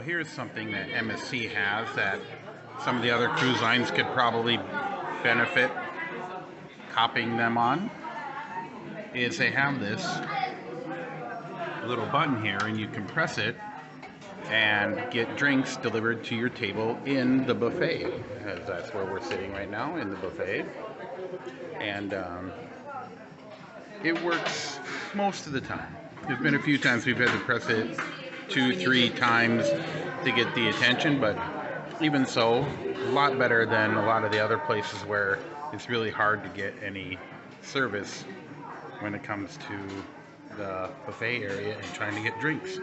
So here's something that MSC has that some of the other cruise lines could probably benefit copying them on, is they have this little button here and you can press it and get drinks delivered to your table in the buffet, as that's where we're sitting right now, in the buffet. And it works most of the time. There's been a few times we've had to press it 2-3 times to get the attention, but even so, a lot better than a lot of the other places where it's really hard to get any service when it comes to the buffet area and trying to get drinks.